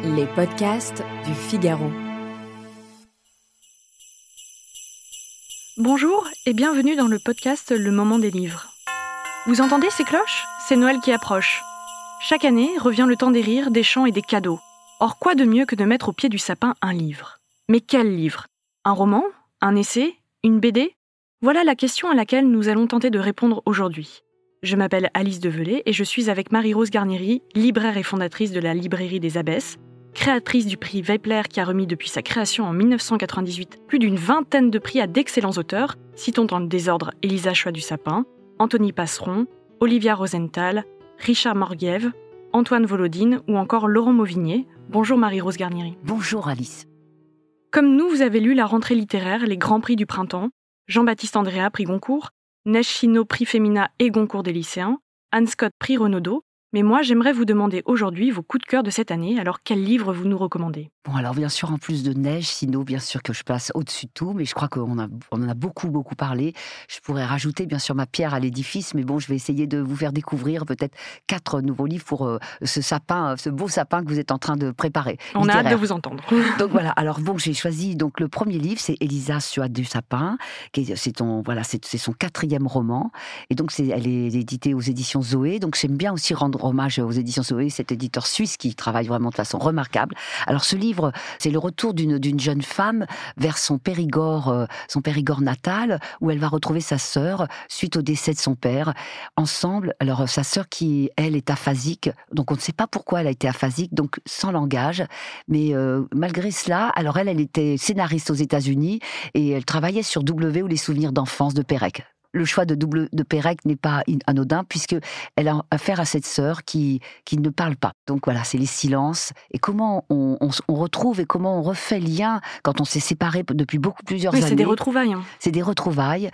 Les podcasts du Figaro. Bonjour et bienvenue dans le podcast Le Moment des livres. Vous entendez ces cloches ? C'est Noël qui approche. Chaque année revient le temps des rires, des chants et des cadeaux. Or, quoi de mieux que de mettre au pied du sapin un livre ? Mais quel livre ? Un roman ? Un essai ? Une BD ? Voilà la question à laquelle nous allons tenter de répondre aujourd'hui. Je m'appelle Alice Develay et je suis avec Marie-Rose Garnieri, libraire et fondatrice de la Librairie des Abbesses, créatrice du prix Vepler qui a remis depuis sa création en 1998 plus d'une vingtaine de prix à d'excellents auteurs, citons dans le désordre Élisa Choix du Sapin, Anthony Passeron, Olivia Rosenthal, Richard Morguiev, Antoine Volodine ou encore Laurent Mauvigné. Bonjour Marie-Rose Garnieri. Bonjour Alice. Comme nous, vous avez lu la rentrée littéraire, les grands prix du printemps, Jean-Baptiste Andréa, prix Goncourt, Neige Chino, prix Femina et Goncourt des lycéens, Anne Scott, prix Renaudot. Mais moi, j'aimerais vous demander aujourd'hui vos coups de cœur de cette année. Alors, quel livre vous nous recommandez ? Bon, alors bien sûr, en plus de Neige, Chino, bien sûr que je passe au-dessus de tout, mais je crois qu'on en a beaucoup parlé. Je pourrais rajouter, bien sûr, ma pierre à l'édifice, mais bon, je vais essayer de vous faire découvrir peut-être 4 nouveaux livres pour ce beau sapin que vous êtes en train de préparer. On a hâte de vous entendre. Donc voilà, alors bon, j'ai choisi donc le premier livre, c'est Élisa Choix du Sapin, c'est son 4e roman, et donc elle est éditée aux éditions Zoé, donc j'aime bien aussi rendre hommage aux éditions Zoé, cet éditeur suisse qui travaille vraiment de façon remarquable. Alors ce livre, c'est le retour d'une jeune femme vers son Périgord natal, où elle va retrouver sa sœur suite au décès de son père. Ensemble, alors sa sœur qui, elle, est aphasique, donc on ne sait pas pourquoi elle a été aphasique, donc sans langage, mais malgré cela, alors elle était scénariste aux États-Unis et elle travaillait sur W ou les souvenirs d'enfance de Pérec. Le choix de Pérec n'est pas anodin puisque elle a affaire à cette sœur qui ne parle pas. Donc voilà, c'est les silences et comment on retrouve et comment on refait lien quand on s'est séparés depuis plusieurs années. C'est des retrouvailles. C'est des retrouvailles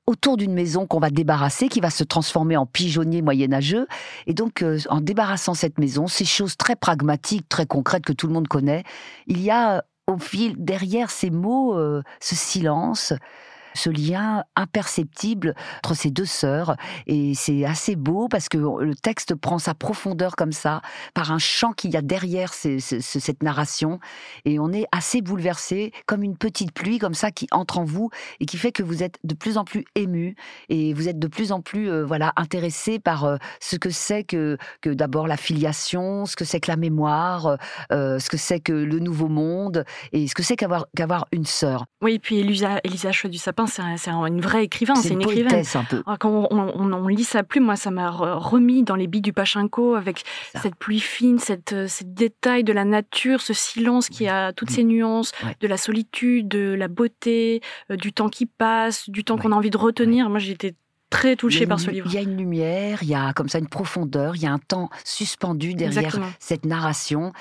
autour d'une maison qu'on va débarrasser, qui va se transformer en pigeonnier moyenâgeux. Et donc, en débarrassant cette maison, ces choses très pragmatiques, très concrètes que tout le monde connaît, il y a au fil derrière ces mots, ce silence, ce lien imperceptible entre ces deux sœurs. Et c'est assez beau parce que le texte prend sa profondeur comme ça, par un chant qu'il y a derrière cette narration. Et on est assez bouleversé, comme une petite pluie comme ça qui entre en vous et qui fait que vous êtes de plus en plus ému et vous êtes de plus en plus intéressé par ce que c'est que d'abord la filiation, ce que c'est que la mémoire, ce que c'est que le nouveau monde et ce que c'est qu'avoir une sœur. Oui, et puis Élisa Choix du Sapin, c'est une vraie écrivain, c'est une écrivaine. Poétesse, un peu. Quand on lit sa plume, moi ça m'a remis dans les billes du Pachinko avec cette pluie fine, ces détails de la nature, ce silence qui a toutes ces nuances, de la solitude, de la beauté, du temps qui passe, du temps qu'on a envie de retenir. Moi j'étais très touchée par ce livre. Il y a une lumière, il y a comme ça une profondeur, il y a un temps suspendu derrière cette narration.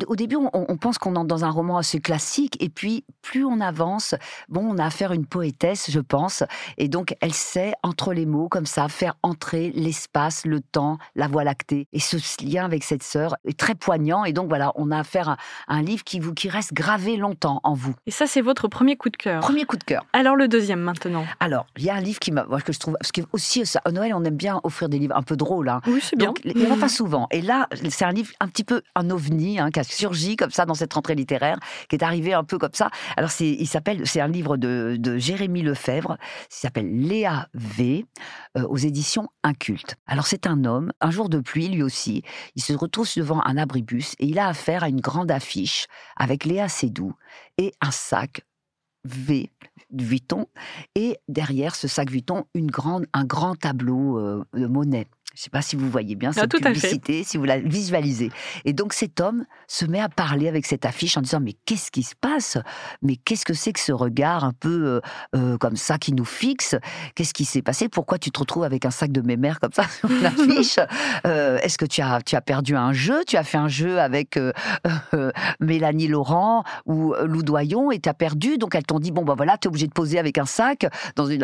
Au début, on pense qu'on entre dans un roman assez classique, et puis plus on avance, on a affaire à une poétesse, je pense, et donc elle sait, entre les mots, comme ça, faire entrer l'espace, le temps, la voie lactée. Et ce lien avec cette sœur est très poignant, et donc voilà, on a affaire à un livre qui reste gravé longtemps en vous. Et ça, c'est votre premier coup de cœur. Premier coup de cœur. Alors le deuxième, maintenant. Alors, il y a un livre que je trouve, parce que aussi à Noël on aime bien offrir des livres un peu drôles. Oui, c'est bien. Donc, il n'y en a pas souvent. Et là, c'est un livre un petit peu un ovni qui a surgi comme ça dans cette rentrée littéraire, qui est arrivé un peu comme ça. Alors c'est un livre de Jérémy Lefebvre, qui s'appelle Léa V, aux éditions Inculte. Alors c'est un homme, un jour de pluie lui aussi, il se retrouve devant un abribus et il a affaire à une grande affiche avec Léa Seydoux et un sac Vuitton, et derrière ce sac Vuitton, un grand tableau de Monet. Je ne sais pas si vous voyez bien cette publicité, si vous la visualisez. Et donc cet homme se met à parler avec cette affiche en disant « Mais qu'est-ce qui se passe ? Mais qu'est-ce que c'est que ce regard un peu comme ça qui nous fixe ? Qu'est-ce qui s'est passé ? Pourquoi tu te retrouves avec un sac de mémère comme ça sur l'affiche ? Est-ce que tu as perdu un jeu ? Tu as fait un jeu avec Mélanie Laurent ou Lou Doyon et tu as perdu, donc elles t'ont dit « Bon, tu es obligé de poser avec un sac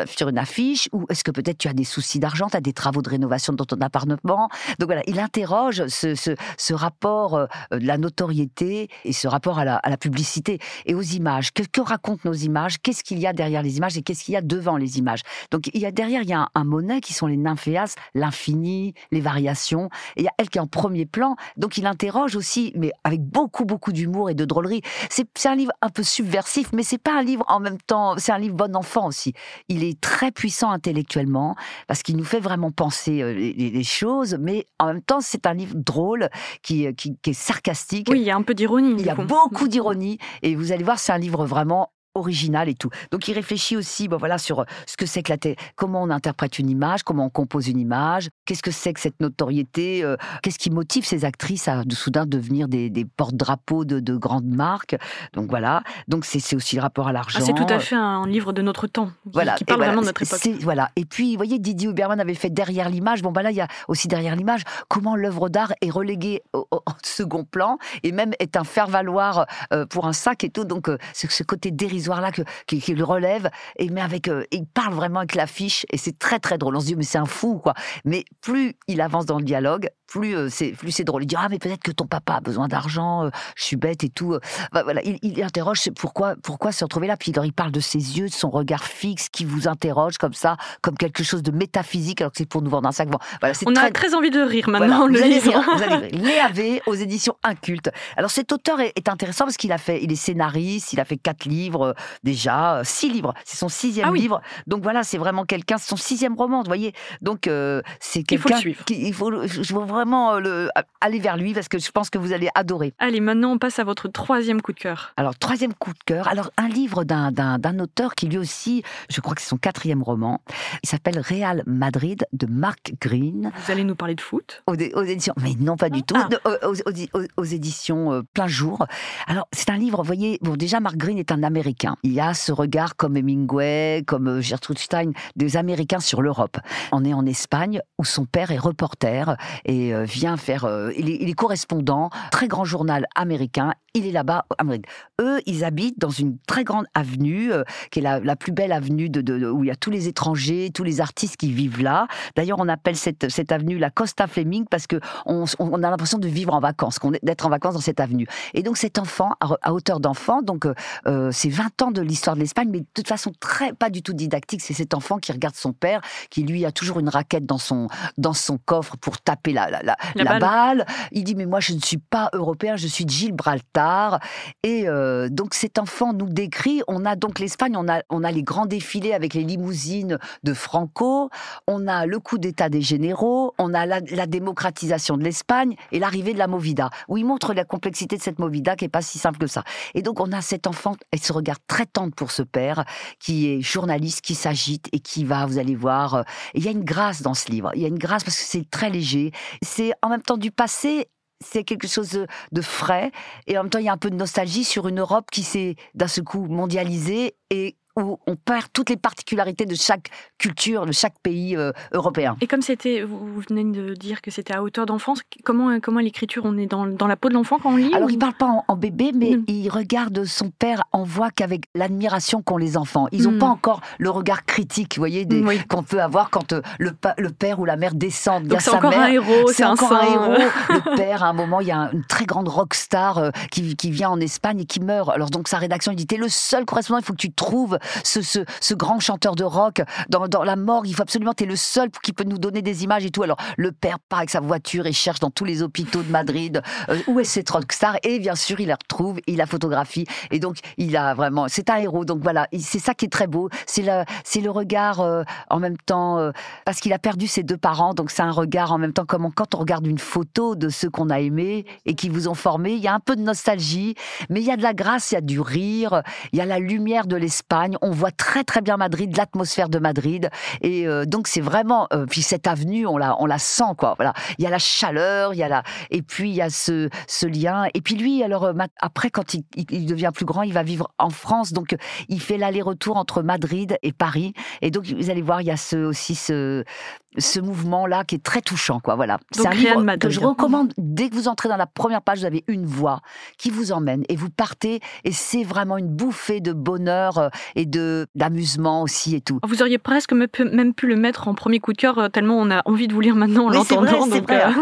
sur une affiche » ou est-ce que peut-être tu as des soucis d'argent, tu as des travaux de rénovation dans ton appartement. Donc voilà, il interroge ce rapport de la notoriété et ce rapport à la publicité et aux images. Que racontent nos images? Qu'est-ce qu'il y a derrière les images et qu'est-ce qu'il y a devant les images? Donc derrière, il y a un Monet qui sont les nymphéas, l'infini, les variations. Et il y a elle qui est en premier plan. Donc il interroge aussi, mais avec beaucoup, beaucoup d'humour et de drôlerie. C'est un livre un peu subversif, mais c'est pas un livre en même temps, c'est un livre bon enfant aussi. Il est très puissant intellectuellement, parce qu'il nous fait vraiment penser les choses, mais en même temps, c'est un livre drôle, qui est sarcastique. Oui, il y a un peu d'ironie. Il y a beaucoup d'ironie, et vous allez voir, c'est un livre vraiment original et tout. Donc il réfléchit aussi sur ce que c'est que comment on interprète une image, comment on compose une image, qu'est-ce que c'est que cette notoriété, qu'est-ce qui motive ces actrices à soudain devenir des porte-drapeaux de grandes marques. Donc voilà, donc c'est aussi le rapport à l'argent. C'est tout à fait un livre de notre temps, qui parle vraiment de notre époque. Et puis, vous voyez, Didier Huberman avait fait Derrière l'image. Là, il y a aussi Derrière l'image, comment l'œuvre d'art est reléguée en second plan, et même est un faire-valoir pour un sac et tout. Donc ce côté dérisoire là qu'il relève, mais il parle vraiment avec l'affiche, et c'est très très drôle. On se dit mais c'est un fou quoi. Mais plus il avance dans le dialogue, plus c'est drôle. Il dit mais peut-être que ton papa a besoin d'argent, je suis bête et tout. Il interroge pourquoi se retrouver là. Puis il parle de ses yeux, de son regard fixe qui vous interroge comme ça, comme quelque chose de métaphysique, alors que c'est pour nous vendre un sac. On a très envie de rire maintenant. Vous allez rire. Léa V aux éditions Inculte. Alors cet auteur est intéressant parce qu'il est scénariste, il a fait 4 livres. Déjà 6 livres, c'est son 6e livre. Donc voilà, c'est vraiment quelqu'un, c'est son 6e roman, vous voyez. Donc c'est quelqu'un. Il faut le suivre. Je veux vraiment aller vers lui parce que je pense que vous allez adorer. Allez, maintenant on passe à votre 3e coup de cœur. Alors 3e coup de cœur. Alors un livre d'un auteur qui lui aussi, je crois que c'est son 4e roman. Il s'appelle Real Madrid de Mark Greene. Vous allez nous parler de foot aux éditions, mais non pas du tout. Aux éditions Plein Jour. Alors c'est un livre, vous voyez. Bon, déjà Mark Greene est un Américain. Il y a ce regard comme Hemingway, comme Gertrude Stein, des Américains sur l'Europe. On est en Espagne où son père est reporter et vient faire. Il est correspondant, très grand journal américain. Il est là-bas à Madrid. Eux, ils habitent dans une très grande avenue, qui est la plus belle avenue où il y a tous les étrangers, tous les artistes qui vivent là. D'ailleurs, on appelle cette avenue la Costa Fleming parce que on a l'impression de vivre en vacances, d'être en vacances dans cette avenue. Et donc cet enfant, à hauteur d'enfant, donc c'est 20 ans de l'histoire de l'Espagne, mais de toute façon pas du tout didactique. C'est cet enfant qui regarde son père, qui lui a toujours une raquette dans son coffre pour taper la balle. Il dit mais moi je ne suis pas européen, je suis de Gibraltar. Et donc cet enfant nous décrit. On a donc l'Espagne, on a les grands défilés avec les limousines de Franco, on a le coup d'état des généraux, on a la démocratisation de l'Espagne et l'arrivée de la Movida, où il montre la complexité de cette Movida qui est pas si simple que ça. Et donc on a cet enfant, elle se regarde très tendre pour ce père qui est journaliste, qui s'agite et qui va, vous allez voir, et il y a une grâce dans ce livre. Il y a une grâce parce que c'est très léger. C'est en même temps du passé. C'est quelque chose de frais et en même temps il y a un peu de nostalgie sur une Europe qui s'est d'un seul coup mondialisée et où on perd toutes les particularités de chaque culture, de chaque pays européen. Et comme vous venez de dire que c'était à hauteur d'enfance, comment l'écriture, on est dans la peau de l'enfant quand on lit? Alors il parle pas en bébé, mais il regarde son père, on voit qu'avec l'admiration qu'ont les enfants. Ils n'ont pas encore le regard critique, vous voyez, qu'on peut avoir quand le père ou la mère descendent. Donc c'est encore un héros, c'est encore un héros. Le père, à un moment, il y a une très grande rockstar qui vient en Espagne et qui meurt. Alors donc sa rédaction, il dit, t'es le seul correspondant, il faut que tu trouves ce grand chanteur de rock dans la morgue, il faut absolument, t'es le seul qui peut nous donner des images et tout. Alors le père part avec sa voiture et cherche dans tous les hôpitaux de Madrid où est cette rockstar, et bien sûr il la retrouve, il la photographie, et donc il a vraiment, c'est un héros. Donc voilà, c'est ça qui est très beau, c'est le regard en même temps, parce qu'il a perdu ses 2 parents, donc c'est un regard en même temps comme quand on regarde une photo de ceux qu'on a aimés et qui vous ont formé, il y a un peu de nostalgie, mais il y a de la grâce, il y a du rire, il y a la lumière de l'Espagne, on voit très très bien Madrid, l'atmosphère de Madrid, et donc c'est vraiment, puis cette avenue, on la sent quoi. Voilà, il y a la chaleur, et puis il y a ce lien. Et puis lui, alors après quand il devient plus grand, il va vivre en France, donc il fait l'aller-retour entre Madrid et Paris. Et donc vous allez voir, il y a aussi ce mouvement-là qui est très touchant, quoi. Voilà. Donc, C'est un livre Réal que je Madoya. recommande. Dès que vous entrez dans la première page, vous avez une voix qui vous emmène et vous partez. Et c'est vraiment une bouffée de bonheur et d'amusement aussi et tout. Vous auriez presque même pu le mettre en premier coup de cœur, tellement on a envie de vous lire maintenant en Oui, c'est l'entendant. vrai, c'est donc, vrai.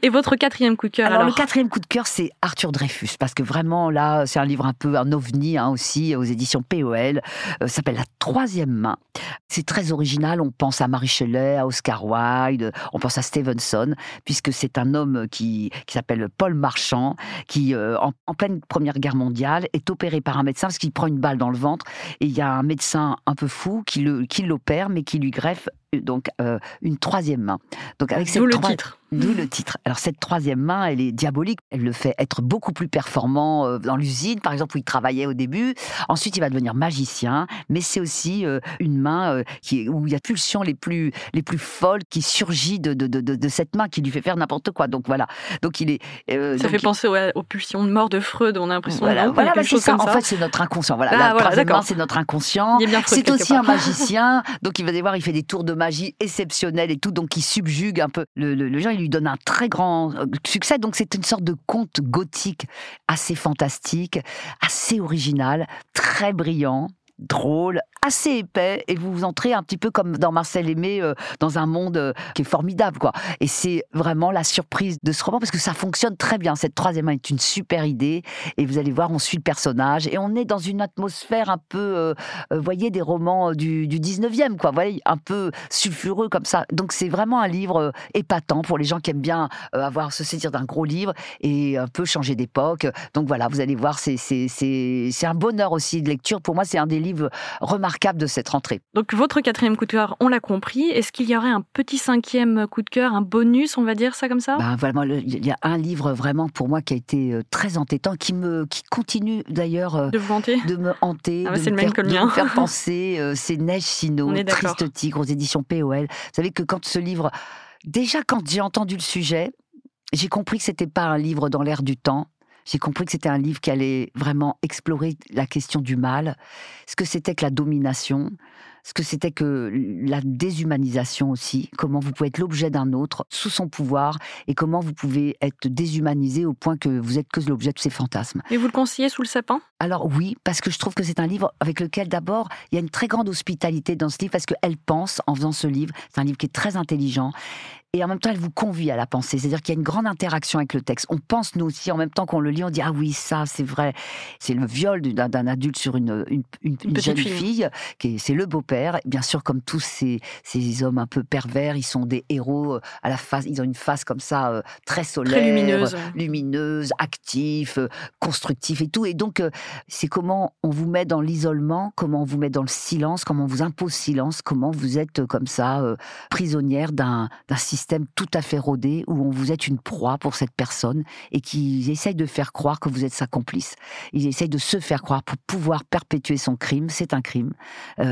Et votre 4e coup de cœur, Alors, alors le 4e coup de cœur, c'est Arthur Dreyfus, parce que vraiment, là, c'est un livre un peu un ovni, aussi, aux éditions POL. Ça s'appelle La troisième main. C'est très original. On pense à Marie Shelley, à Oscar Wilde, on pense à Stevenson, puisque c'est un homme qui s'appelle Paul Marchand, qui, en pleine Première Guerre mondiale, est opéré par un médecin parce qu'il prend une balle dans le ventre. Et il y a un médecin un peu fou qui l'opère, mais qui lui greffe donc une troisième main. Donc avec D'où le titre. D'où le titre. Alors cette troisième main, elle est diabolique. Elle le fait être beaucoup plus performant dans l'usine, par exemple, où il travaillait au début. Ensuite, il va devenir magicien. Mais c'est aussi une main où il y a pulsions les plus folles qui surgit de cette main qui lui fait faire n'importe quoi. Donc voilà. Donc il est. Ça fait penser aux pulsions de mort de Freud. On a l'impression voilà, quelque c'est chose ça. comme ça. En fait, c'est notre inconscient. Voilà, Ah, la troisième d'accord. main, c'est notre inconscient. Il est bien Freud C'est quelque aussi part. un magicien. Donc il va voir, il fait des tours de magie exceptionnels et tout. Donc il subjugue un peu le genre. Il lui donne un très grand succès. Donc c'est une sorte de conte gothique assez fantastique, assez original, très brillant, drôle, assez épais, et vous entrez un petit peu comme dans Marcel Aimé dans un monde qui est formidable, quoi. Et c'est vraiment la surprise de ce roman parce que ça fonctionne très bien. Cette troisième main est une super idée et vous allez voir, on suit le personnage et on est dans une atmosphère un peu, voyez, des romans du 19e, quoi. Voyez, un peu sulfureux comme ça. Donc c'est vraiment un livre épatant pour les gens qui aiment bien se saisir d'un gros livre et un peu changer d'époque. Donc voilà, vous allez voir, c'est un bonheur aussi de lecture. Pour moi, c'est un des livres remarquables de cette rentrée. Donc votre 4e coup de cœur, on l'a compris. Est-ce qu'il y aurait un petit 5e coup de cœur, un bonus, on va dire ça comme ça ? Voilà, il y a un livre vraiment pour moi qui a été très entêtant, qui continue d'ailleurs de vous hanter, de me hanter, c'est le même que le mien. de me faire penser. C'est Neige Sino, Triste Tigre aux éditions POL. Vous savez que quand ce livre, déjà quand j'ai entendu le sujet, j'ai compris que c'était pas un livre dans l'air du temps. J'ai compris que c'était un livre qui allait vraiment explorer la question du mal, ce que c'était que la domination, ce que c'était que la déshumanisation aussi, comment vous pouvez être l'objet d'un autre sous son pouvoir et comment vous pouvez être déshumanisé au point que vous êtes que l'objet de ses fantasmes. Et vous le conseillez sous le sapin ? Alors oui, parce que je trouve que c'est un livre avec lequel d'abord, il y a une très grande hospitalité dans ce livre parce qu'elle pense en faisant ce livre. C'est un livre qui est très intelligent. Et en même temps, elle vous convie à la penser. C'est-à-dire qu'il y a une grande interaction avec le texte. On pense, nous aussi, en même temps qu'on le lit, on dit « Ah oui, ça, c'est vrai. » C'est le viol d'un adulte sur une jeune fille. C'est le beau-père. Bien sûr, comme tous ces hommes un peu pervers, ils sont des héros à la face. Ils ont une face comme ça, très solaire, très lumineuse, actif, constructif et tout. Et donc, c'est comment on vous met dans l'isolement, comment on vous met dans le silence, comment on vous impose silence, comment vous êtes comme ça, prisonnière d'un système tout à fait rodé, où on vous êtes une proie pour cette personne et qui essaye de faire croire que vous êtes sa complice. Il essaye de se faire croire pour pouvoir perpétuer son crime. C'est un crime.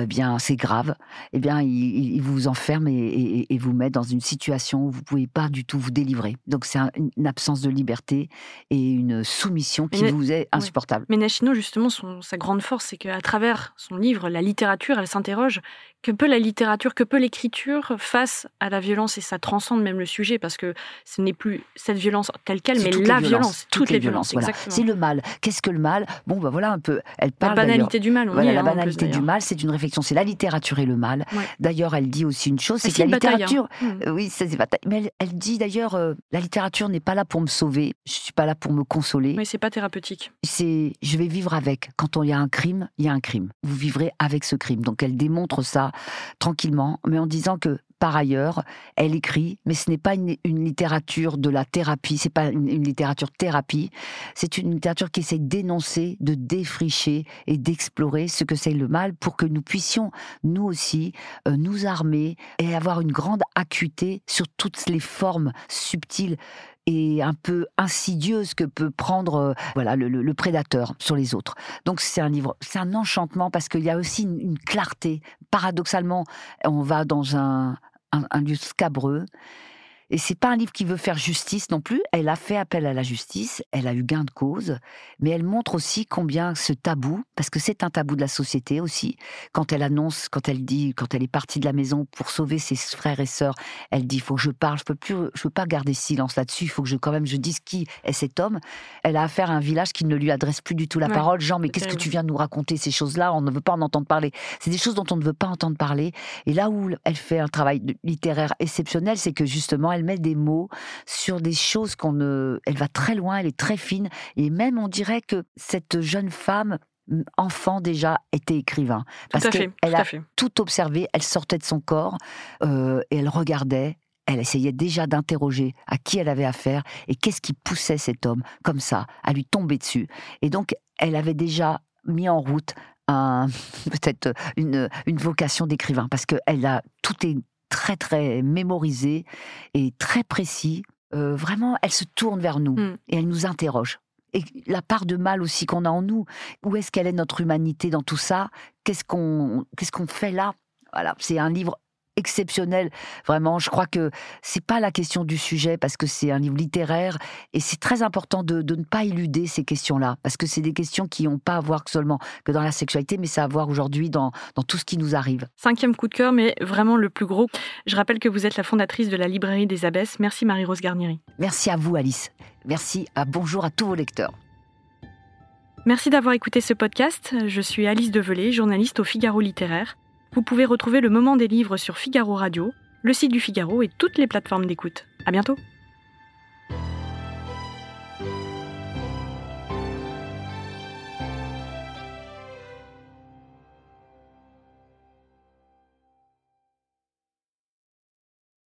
Bien, c'est grave. Eh bien, il vous enferme et vous met dans une situation où vous ne pouvez pas du tout vous délivrer. Donc, c'est une absence de liberté et une soumission qui vous est insupportable. Mais Neige Sino, justement, sa grande force, c'est qu'à travers son livre, la littérature, elle s'interroge que peut la littérature, que peut l'écriture face à la violence, et ça transcende même le sujet, parce que ce n'est plus cette violence telle quelle, mais la violence, toutes les violences. Voilà. C'est le mal. Qu'est-ce que le mal ? Bon, voilà un peu. Elle parle la banalité du mal. La banalité du mal, c'est une réflexion. C'est la littérature et le mal. Ouais. D'ailleurs, elle dit aussi une chose, c'est que la littérature. Oui, c'est bataille. Mais elle dit d'ailleurs, la littérature n'est pas là pour me sauver. Je suis pas là pour me consoler. Mais c'est pas thérapeutique. Je vais vivre avec. Quand il y a un crime, il y a un crime. Vous vivrez avec ce crime. Donc elle démontre ça tranquillement, mais en disant que par ailleurs, elle écrit, mais ce n'est pas une littérature de la thérapie, c'est pas une littérature thérapie, c'est une littérature qui essaie d'énoncer, de défricher et d'explorer ce que c'est le mal pour que nous puissions, nous aussi, nous armer et avoir une grande acuité sur toutes les formes subtiles et un peu insidieuse que peut prendre le prédateur sur les autres. Donc c'est un livre, c'est un enchantement parce qu'il y a aussi une clarté. Paradoxalement, on va dans un lieu scabreux Et c'est pas un livre qui veut faire justice non plus. Elle a fait appel à la justice, elle a eu gain de cause, mais elle montre aussi combien ce tabou, parce que c'est un tabou de la société aussi, quand elle annonce, quand elle est partie de la maison pour sauver ses frères et sœurs, elle dit, faut que je parle, je peux pas garder silence là-dessus, il faut que je dise qui est cet homme. Elle a affaire à un village qui ne lui adresse plus du tout la parole. Jean, mais qu'est-ce que tu viens de nous raconter ces choses-là? On ne veut pas en entendre parler. C'est des choses dont on ne veut pas entendre parler. Et là où elle fait un travail littéraire exceptionnel, c'est que justement, elle met des mots sur des choses elle va très loin, elle est très fine. Et même, on dirait que cette jeune femme, enfant déjà, était écrivain. Parce qu'elle a tout observé, elle sortait de son corps et elle regardait. Elle essayait déjà d'interroger à qui elle avait affaire et qu'est-ce qui poussait cet homme, comme ça, à lui tomber dessus. Et donc, elle avait déjà mis en route peut-être une vocation d'écrivain, parce que tout est très très mémorisé et très précis. Vraiment, elle se tourne vers nous et elle nous interroge. Et la part de mal aussi qu'on a en nous, où est-ce qu'elle est notre humanité dans tout ça? Qu'est-ce qu'on fait là? Voilà, c'est un livre exceptionnel, vraiment. Je crois que c'est pas la question du sujet, parce que c'est un livre littéraire et c'est très important de ne pas éluder ces questions-là, parce que c'est des questions qui n'ont pas à voir seulement que dans la sexualité, mais ça a à voir aujourd'hui dans tout ce qui nous arrive. 5e coup de cœur, mais vraiment le plus gros. Je rappelle que vous êtes la fondatrice de la librairie des Abbesses. Merci Marie-Rose Garnieri. Merci à vous Alice. Merci, bonjour à tous vos lecteurs. Merci d'avoir écouté ce podcast. Je suis Alice Develay, journaliste au Figaro Littéraire. Vous pouvez retrouver le moment des livres sur Figaro Radio, le site du Figaro et toutes les plateformes d'écoute. À bientôt.